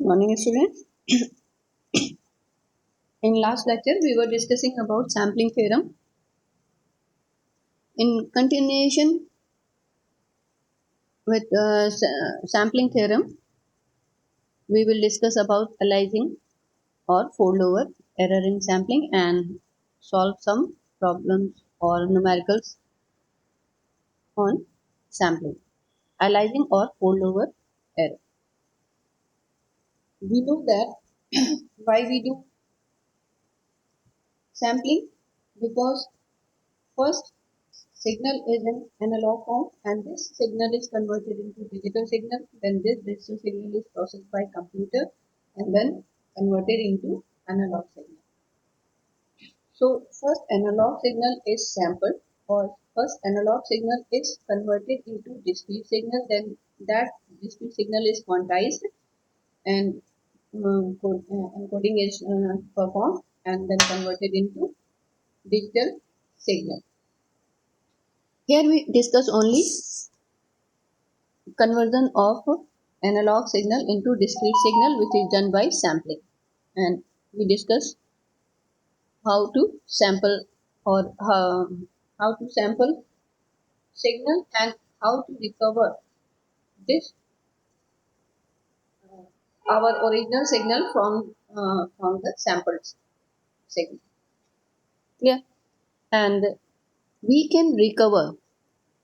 Morning, students. In last lecture, we were discussing about sampling theorem. In continuation with sampling theorem, we will discuss about aliasing or fold-over error in sampling and solve some problems or numericals on sampling, aliasing or fold-over error. We know that why we do sampling, because first signal is in analog form and this signal is converted into digital signal. Then this digital signal is processed by computer and then converted into analog signal. So first analog signal is sampled, or first analog signal is converted into discrete signal. Then that discrete signal is quantized and encoding is performed and then converted into digital signal. Here we discuss only conversion of analog signal into discrete signal, which is done by sampling, and we discuss how to sample or how to sample signal and how to recover this our original signal from the sampled signal. Yeah, and we can recover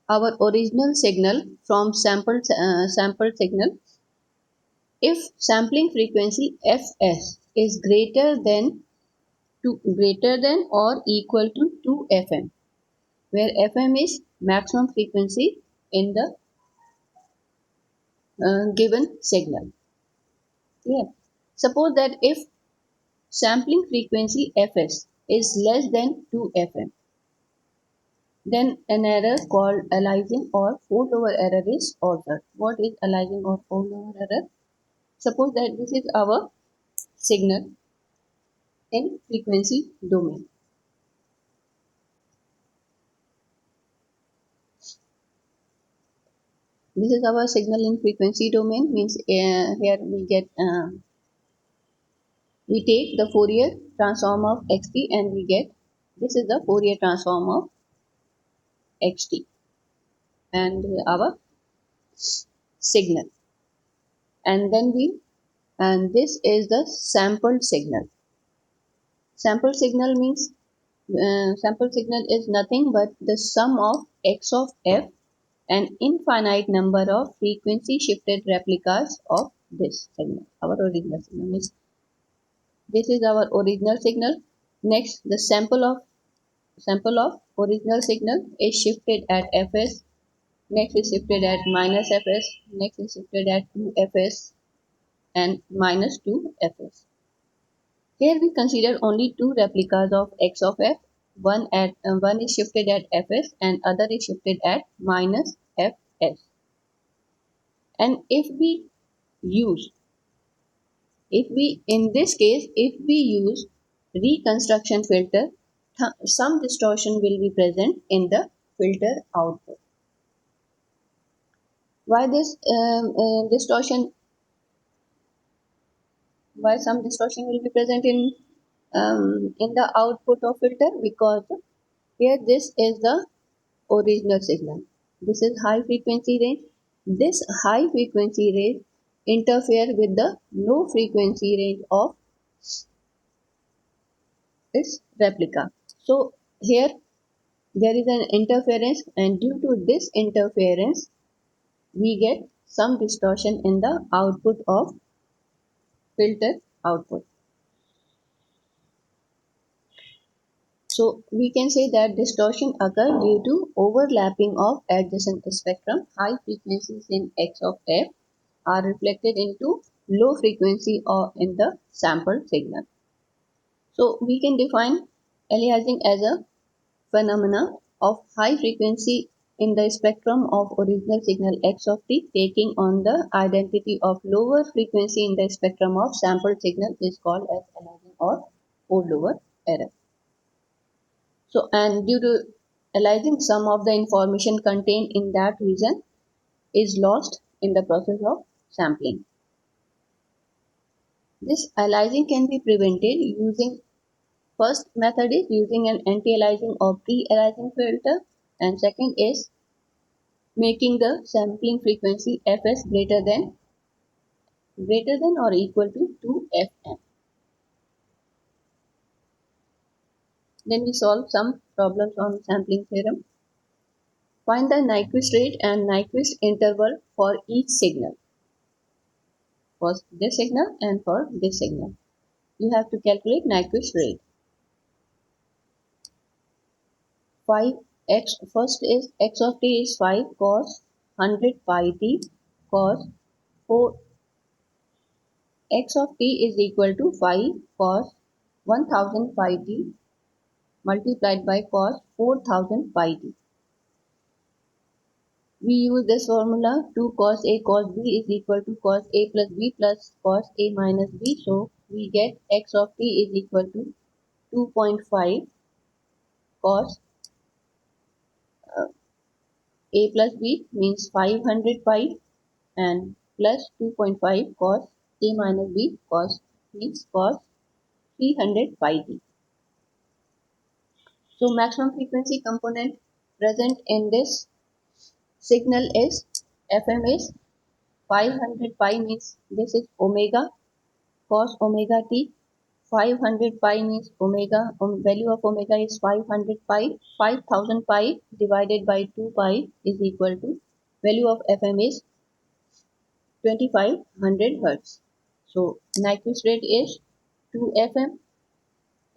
our original signal from sampled signal if sampling frequency fs is greater than or equal to 2 fm, where fm is maximum frequency in the given signal. Yeah. Suppose that if sampling frequency fs is less than 2 fm, then an error called aliasing or fold-over error is observed. What is aliasing or fold-over error? Suppose that this is our signal in frequency domain. This is our signal in frequency domain, means here we take the Fourier transform of xt and we get this is the Fourier transform of xt and our signal, and then this is the sampled signal. Sampled signal means sample signal is nothing but the sum of x of f, an infinite number of frequency shifted replicas of this signal, our original signal. Means this is our original signal. Next, the sample of original signal is shifted at fs. Next is shifted at minus fs. Next is shifted at 2 fs and minus 2 fs. Here we consider only two replicas of x of f. One is shifted at fs and other is shifted at minus fs. And in this case, if we use reconstruction filter, some distortion will be present in the filter output. Why this distortion? Why some distortion will be present in the output of filter? Because here this is the original signal. This is high frequency range. This high frequency range interfere with the low frequency range of its replica. So here there is an interference, and due to this interference we get some distortion in the output of filter output. So we can say that distortion occurs due to overlapping of adjacent spectrum. High frequencies in x of f are reflected into low frequency or in the sampled signal. So we can define aliasing as a phenomena of high frequency in the spectrum of original signal x of t taking on the identity of lower frequency in the spectrum of sampled signal is called as aliasing or fold-over error. So, and due to aliasing, some of the information contained in that region is lost in the process of sampling. This aliasing can be prevented using first method is using an anti-aliasing or pre-aliasing filter, and second is making the sampling frequency fs greater than or equal to 2fm. Then we solve some problems on sampling theorem. Find the Nyquist rate and Nyquist interval for each signal. For this signal and for this signal, you have to calculate Nyquist rate. 5x first is x of t is 5 cos 100 pi t cos 4 x of t is equal to 5 cos 1000 pi t multiplied by cos 4000 pi t. We use this formula 2 cos A cos B is equal to cos A plus B plus cos A minus B. So we get x of t is equal to 2.5 cos A plus B means 500 pi and plus 2.5 cos A minus B cos means cos 300 pi t. So maximum frequency component present in this signal is Fm is 500 pi means this is omega cos omega t. 500 pi means omega value of omega is 500 pi. 5000 pi divided by 2 pi is equal to value of Fm is 2500 hertz. So Nyquist rate is 2 Fm.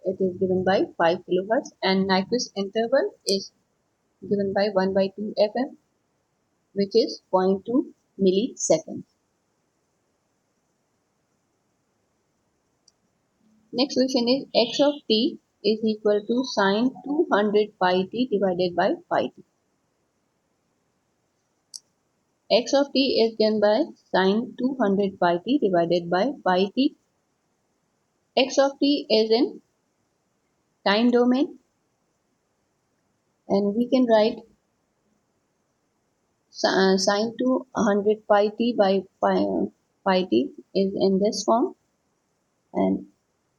It is given by 5 kilohertz and Nyquist interval is given by 1 by 2 Fm, which is 0.2 milliseconds. Next question is x of t is equal to sine 200 pi t divided by pi t. X of t is given by sine 200 pi t divided by pi t. X of t is in time domain and we can write sine 200 pi t by pi t is in this form, and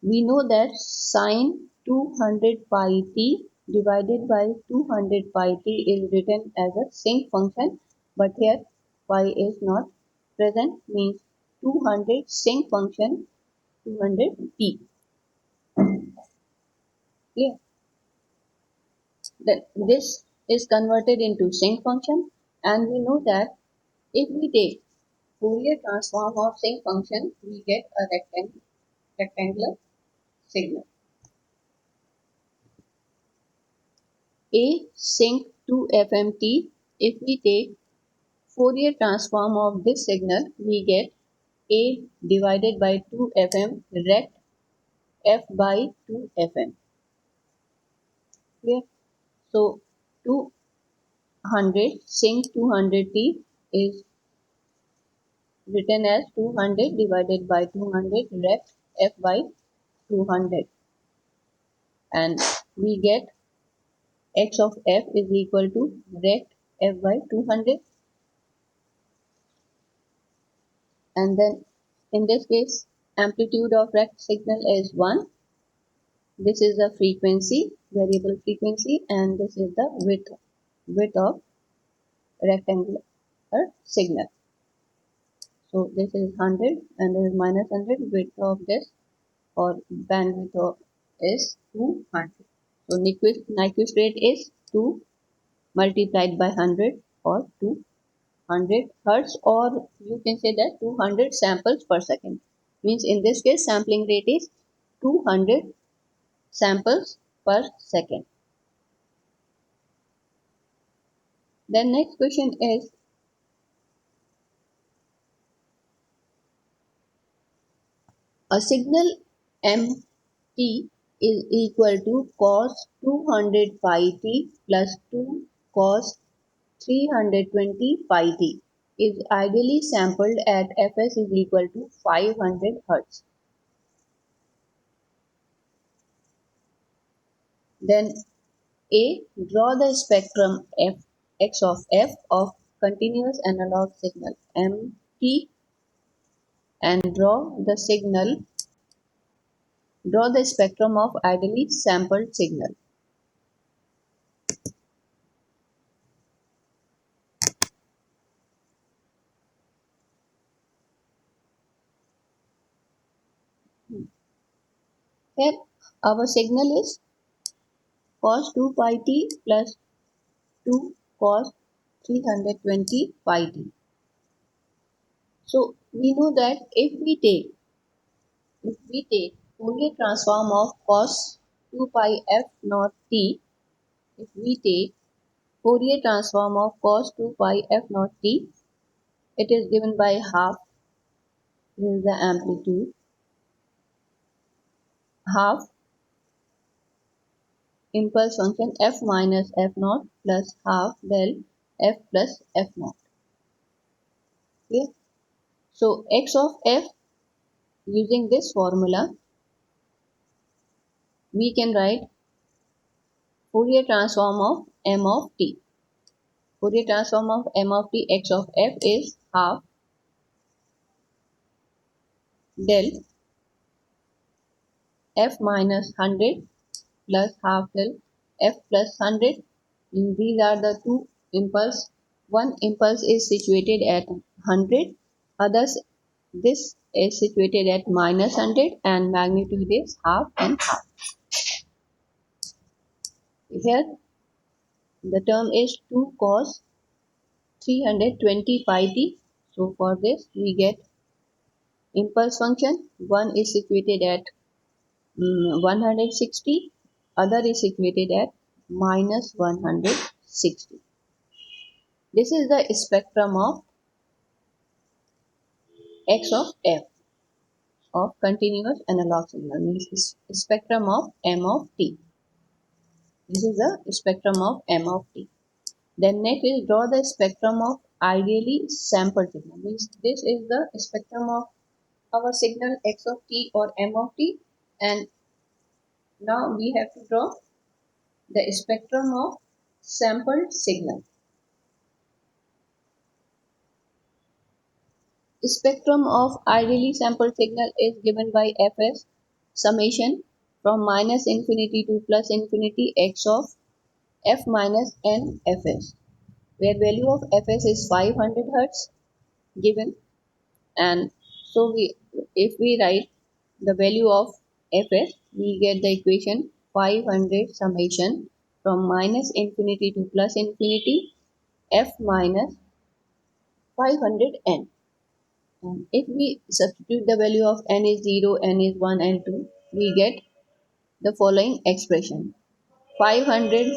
we know that sine 200 pi t divided by 200 pi t is written as a sinc function, but here pi is not present means 200 sinc function 200 t. Clear? Then this is converted into sinc function, and we know that if we take Fourier transform of sinc function, we get a rectangular signal. A sinc 2fmt. If we take Fourier transform of this signal, we get A divided by 2fm rect f by 2fm. Clear? So 200 sinc 200t is written as 200 divided by 200 rect f by 200, and we get x of f is equal to rect f by 200, and then in this case amplitude of rect signal is 1. This is the frequency, variable frequency, and this is the width of rectangular signal. So this is 100 and this is minus 100. Width of this or bandwidth of is 200. So Nyquist rate is 2 multiplied by 100 or 200 hertz, or you can say that 200 samples per second. Means in this case sampling rate is 200 samples per second. Then next question is a signal mt is equal to cos 200 pi t plus 2 cos 320 pi t is ideally sampled at fs is equal to 500 hertz. Then A. Draw the spectrum x of f of continuous analog signal mt and draw the signal Draw the spectrum of ideally sampled signal. Here our signal is cos 2 pi t plus 2 cos 320 pi t. So we know that if we take Fourier transform of cos 2 pi f naught t, if we take Fourier transform of cos 2 pi f naught t, it is given by half, this is the amplitude, half impulse function f minus f naught plus half del f plus f naught. Okay? So x of f, using this formula, we can write Fourier transform of m of t. Fourier transform of m of t, x of f is half del f minus 100 plus half del f plus 100. These are the two impulse. One impulse is situated at 100, others this is situated at minus 100, and magnitude is half and half. Here the term is 2 cos 320 pi t. So for this we get impulse function. One is situated at 160, other is situated at minus 160. This is the spectrum of x of f of continuous analog signal, means spectrum of m of t. This is the spectrum of m of t. Then next is draw the spectrum of ideally sampled signal, means this is the spectrum of our signal x of t or m of t, and now we have to draw the spectrum of sampled signal. Spectrum of ideally sampled signal is given by Fs summation from minus infinity to plus infinity x of f minus n Fs, where value of Fs is 500 Hz given, and so if we write the value of Fs, we get the equation 500 summation from minus infinity to plus infinity f minus 500 n. If we substitute the value of n is 0, n is 1 and 2, we get the following expression. 500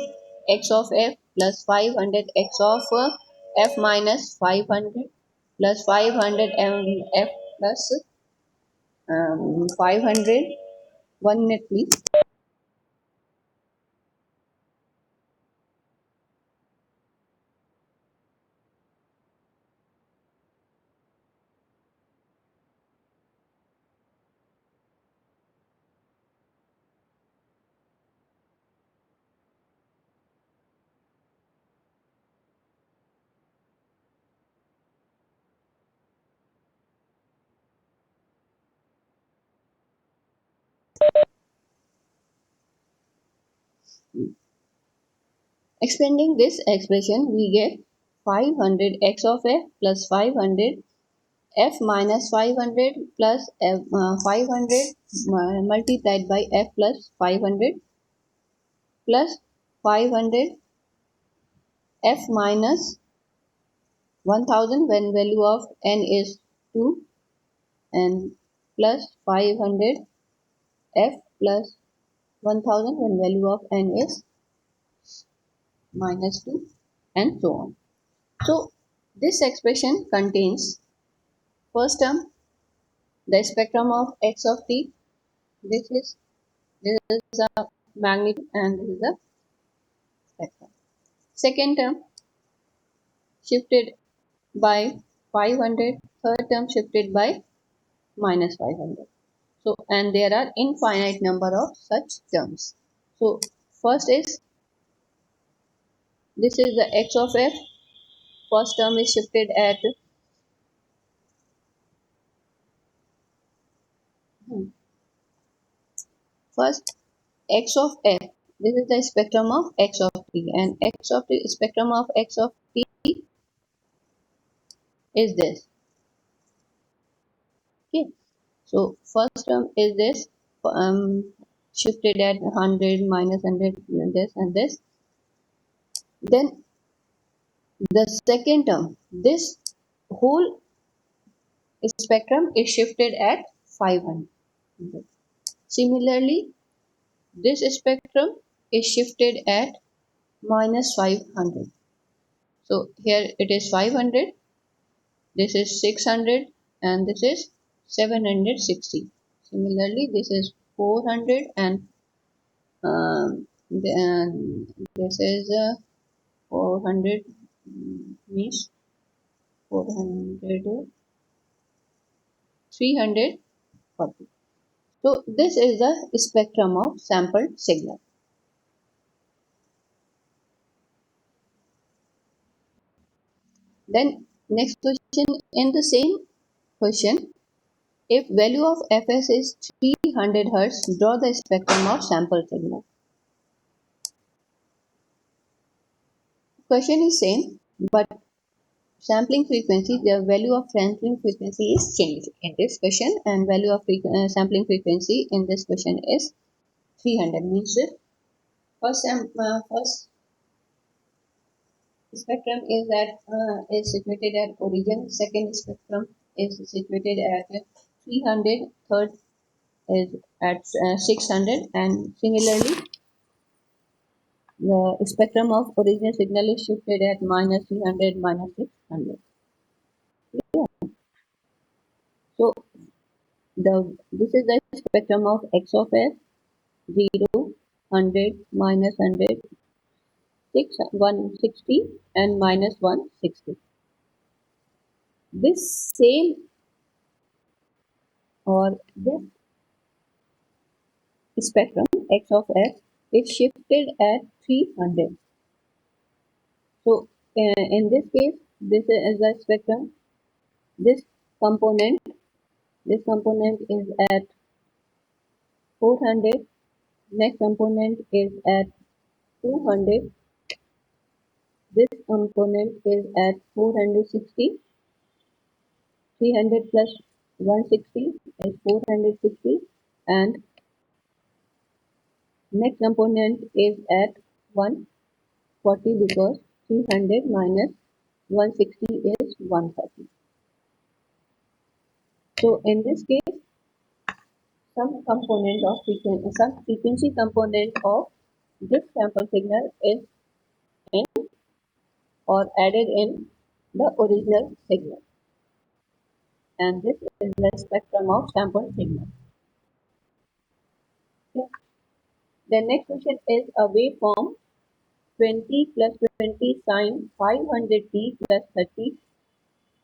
x of f plus 500 x of f minus 500 plus 500 f plus 500. 1 minute please. Expanding this expression, we get 500 x of f plus 500 f minus 500 plus f, 500 multiplied by f plus 500 plus 500 f minus 1000 when value of n is 2, and plus 500 f plus 1000 when value of n is minus 2, and so on. So this expression contains first term the spectrum of x of t. This is a magnitude and this is a spectrum. Second term shifted by 500. Third term shifted by minus 500. So, and there are infinite number of such terms. So first is, this is the x of f. First term is shifted at first x of f. This is the spectrum of x of t, and x of t spectrum of x of t is this. Okay, so first term is this, shifted at 100, minus 100, this and this. Then the second term, this whole spectrum is shifted at 500. Similarly, this spectrum is shifted at minus 500. So here it is 500, this is 600, and this is 760. Similarly, this is 400, and this is 400, means 400, 340. So this is the spectrum of sampled signal. Then next question, in the same question, if value of fs is 300 Hz, draw the spectrum of sample signal. Question is same, but sampling frequency, the value of sampling frequency is changed in this question, and value of sampling frequency in this question is 300. Means first spectrum is situated at origin, second spectrum is situated at 300, third is at 600, and similarly the spectrum of original signal is shifted at minus 300, minus 600. Yeah. So this is the spectrum of x of s, 0, 100, minus 100, 160, and minus 160. This same, or this spectrum x of s is shifted at 300. So in this case, this is the spectrum. This component is at 400. Next component is at 200. This component is at 460. 300 plus 160 is 460, and next component is at 140, because 300 minus 160 is 130. So in this case, some frequency component of this sample signal is in or added in the original signal, and this is the spectrum of sample signal. Okay. The next question is a waveform 20 plus 20 sine 500t plus 30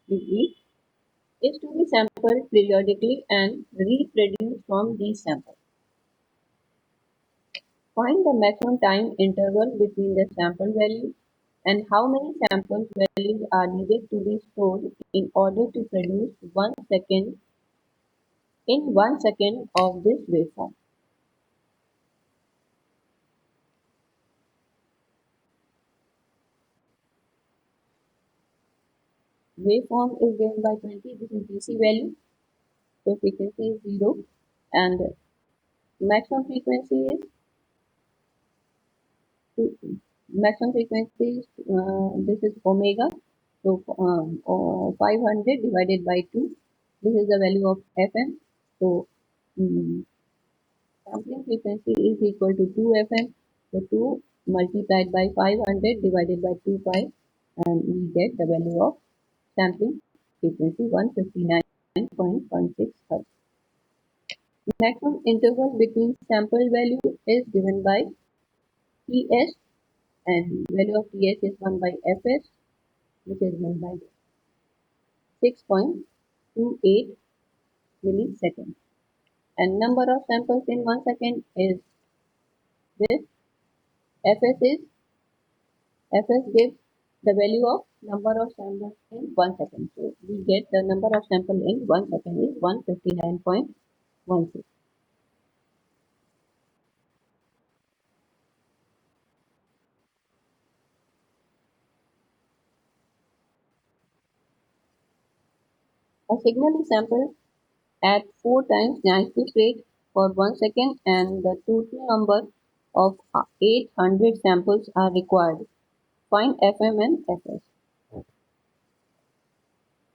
degree is to be sampled periodically and reproduced from these samples. Find the maximum time interval between the sample value and how many sample values are needed to be stored in order to produce 1 second in 1 second of this waveform. Waveform is given by 20, this is DC value, so frequency is 0, and maximum frequency is maximum frequency, this is omega, so 500 divided by 2, this is the value of fm, so sampling frequency is equal to 2 fm, so 2 multiplied by 500 divided by 2 pi, and we get the value of sampling frequency 159.16 Hz. Maximum interval between sample value is given by Ts, and value of Ts is 1 by Fs, which is 1 by 6.28 milliseconds. And number of samples in 1 second is this. Fs gives the value of number of samples in 1 second. So we get the number of samples in 1 second is 159.16. A signal is sampled at 4 times Nyquist rate for 1 second and the total number of 800 samples are required. Find FM and FS.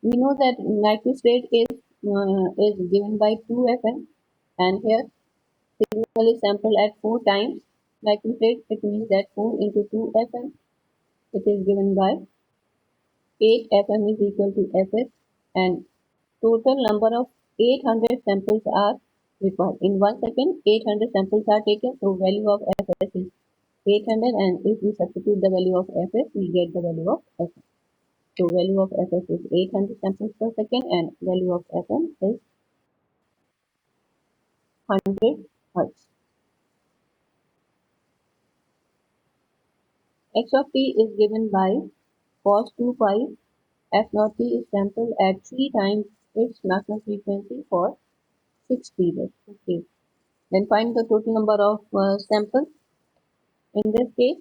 We know that Nyquist rate is given by 2 FM, and here signal is sampled at 4 times Nyquist rate. It means that 4 into 2 FM, it is given by 8 FM is equal to FS, and total number of 800 samples are required. In 1 second, 800 samples are taken, so value of FS is 800, and if we substitute the value of FS, we get the value of FM. So value of Fs is 800 samples per second and value of Fm is 100 Hz. X of t is given by cos 2 pi. F naught t is sampled at 3 times its maximum frequency for 6 periods. Okay. Then find the total number of samples. In this case,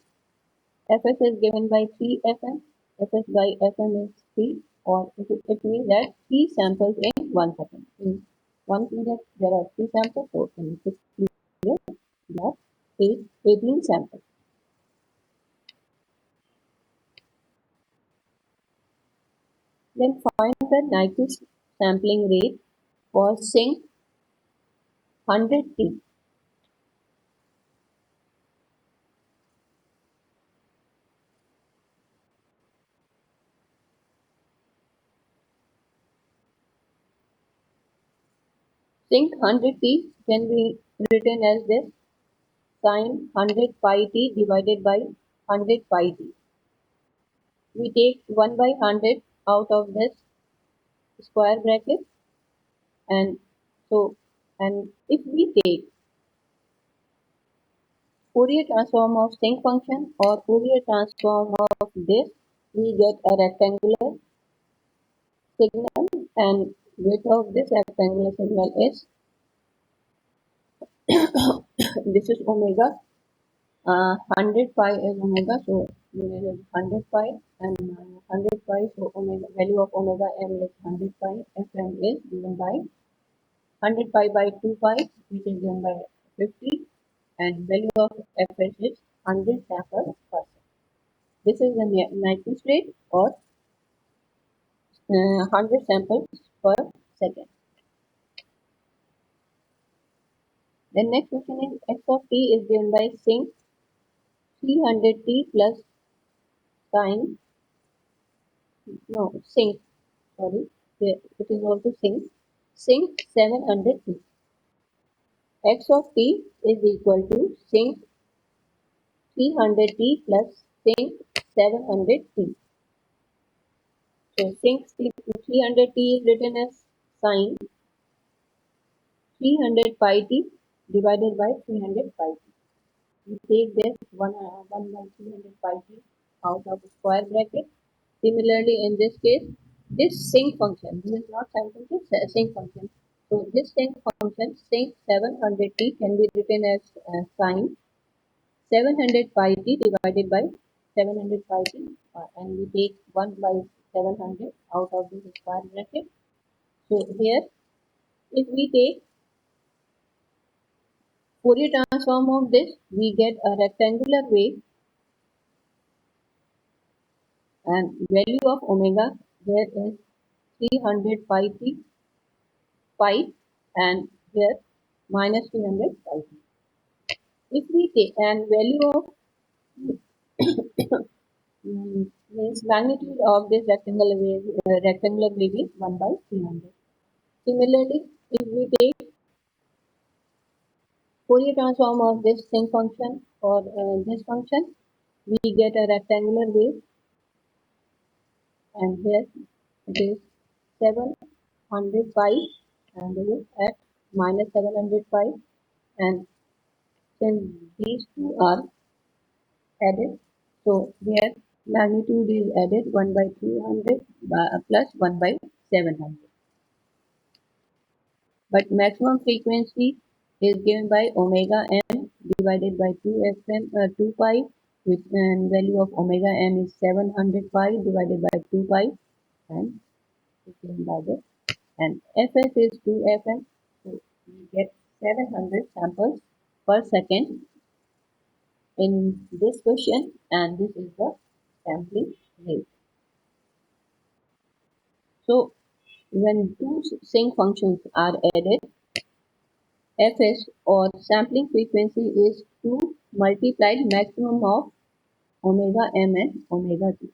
Fs is given by 3 Fm. Fs by Fm is 3, or it means that 3 samples in 1 second. In 1 period, there are 3 samples, so in 6 periods, that is 18 samples. Then find the Nyquist sampling rate for Sync 100T. Sync 100T can be written as this: sin 100 pi t divided by 100 pi t. We take 1 by 100 out of this square bracket, and if we take Fourier transform of sync function or Fourier transform of this, we get a rectangular signal, and width of this rectangular signal is this is omega. 100 pi is omega, so this is 100 pi and 100 pi, so omega value of omega m is 100 pi. Fm is given by 100 pi by 2 pi, which is given by 50, and value of Fs is 100 samples per second. This is the Nyquist rate, or 100 samples per second. The next question is x of t is given by sync 300t plus sin, sync, sorry, it is also sync 700t. X of t is equal to sync 300t plus sync 700t. So sync 300t is written as sin 300 pi t divided by 300 pi t. We take this 1 by 300 pi t out of the square bracket. Similarly, in this case, this sync function, this is not sin function, sync function. So this sync function, sync 700t, can be written as sin 700 pi t divided by 700 pi t, and we take 1 by 700 out of this square bracket. So here, if we take Fourier transform of this, we get a rectangular wave, and value of omega here is 300 pi t pi, and here minus 300 pi t. If we take, and value of means magnitude of this rectangular wave is 1 by 300. Similarly, if we take Fourier transform of this sync function or this function, we get a rectangular wave, and here it is 700 pi, and this is at minus 700 pi, and since these two are added, so their magnitude is added 1 by 300 plus 1 by 700. But maximum frequency is given by omega m divided by 2 pi, which and value of omega m is 700 pi divided by 2 pi, and is given by this. and fs is 2 fm, so we get 700 samples per second in this question, and this is the sampling rate. So when two sinc functions are added, fs or sampling frequency is 2 multiplied maximum of omega m and omega t.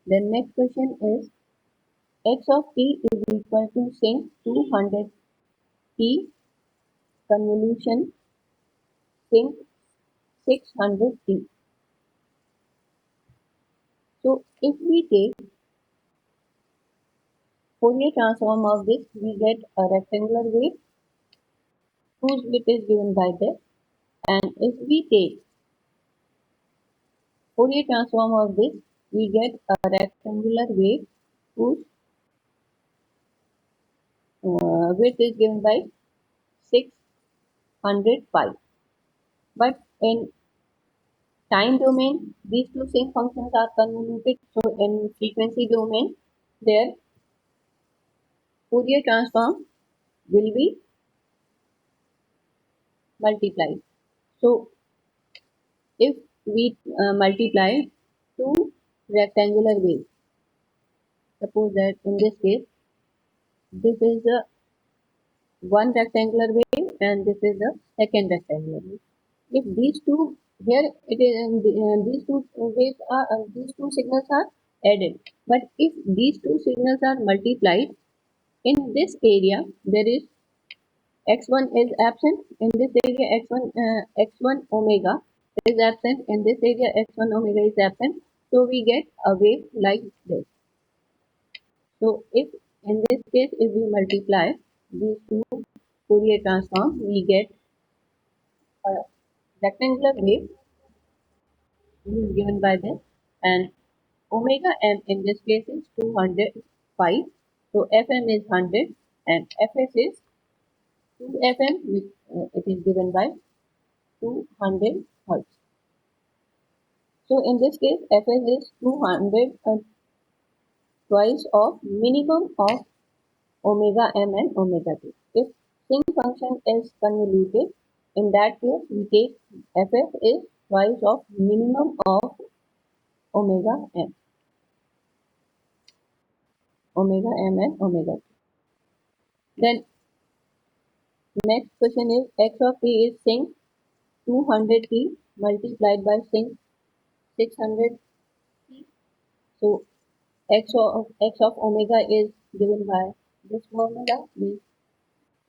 The next question is x of t is equal to sinc 200 t convolution sinc 600 t. So if we take Fourier transform of this, we get a rectangular wave whose width is given by this, and if we take Fourier transform of this, we get a rectangular wave whose width is given by 600 pi. But in time domain, these two sinc functions are convoluted, so in frequency domain, their Fourier transform will be multiplied. So if we multiply two rectangular waves, suppose that in this case, this is the one rectangular wave and this is the second rectangular wave. If these two here it is these two waves are these two signals are added, but if these two signals are multiplied, in this area there is x1 is absent, in this area x1 omega is absent, in this area x1 omega is absent, so we get a wave like this. So if in this case if we multiply these two Fourier transform, we get a rectangular wave. This is given by this, and omega m in this case is 200 pi. So fm is 100 and fs is 2 fm, which it is given by 200 hertz. So in this case, fs is 200 twice of minimum of omega m and omega t. If sinc function is convoluted, in that case we take fs is twice of minimum of omega m and omega t. Then next question is x of t is sinc 200 t multiplied by sinc 600 t. So x of omega is given by this formula.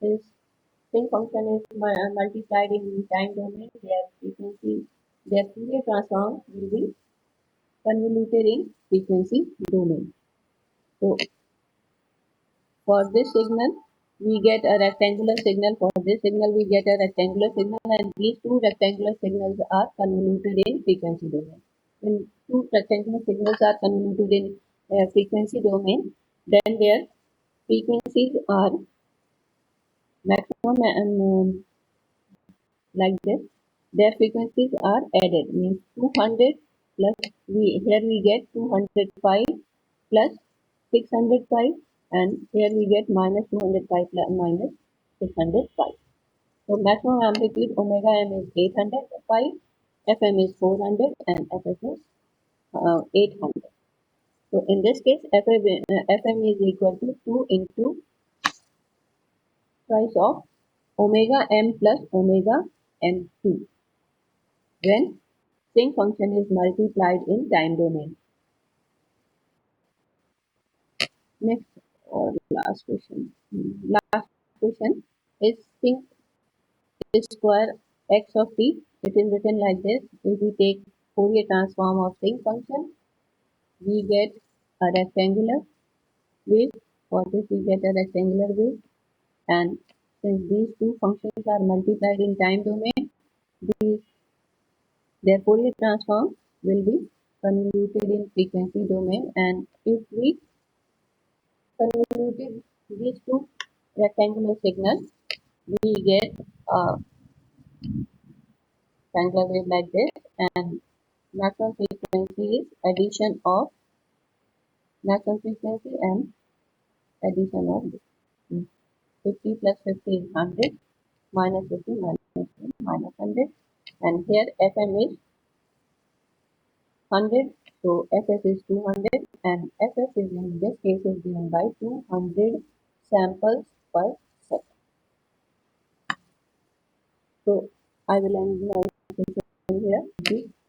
This sinc function is multiplied in time domain. Their frequency, their Fourier transform will be convoluted in frequency domain. So for this signal, we get a rectangular signal. For this signal, we get a rectangular signal, and these two rectangular signals are convoluted in frequency domain. When two rectangular signals are convoluted in frequency domain, then their frequencies are maximum and like this. Their frequencies are added, means 200 plus here we get 205 plus 605, and here we get minus 205 plus minus 605. So maximum amplitude omega m is 805, fm is 400, and fs is 800. So in this case, fm is equal to 2 into twice of omega m plus omega m2 when sinc function is multiplied in time domain. Next or last question. Last question is sinc square x of t. It is written like this. If we take Fourier transform of sinc function, we get a rectangular wave. For this we get a rectangular wave, and since these two functions are multiplied in time domain, their Fourier transform will be convoluted in frequency domain, and if we convoluted these two rectangular signals, we get a rectangular wave like this, and maximum frequency is addition of maximum frequency and addition of this. 50 plus 50 is 100, minus 50 minus 100, and here Fm is 100, so Fs is 200, and Fs is in this case is given by 200 samples per second. So I will end my session here.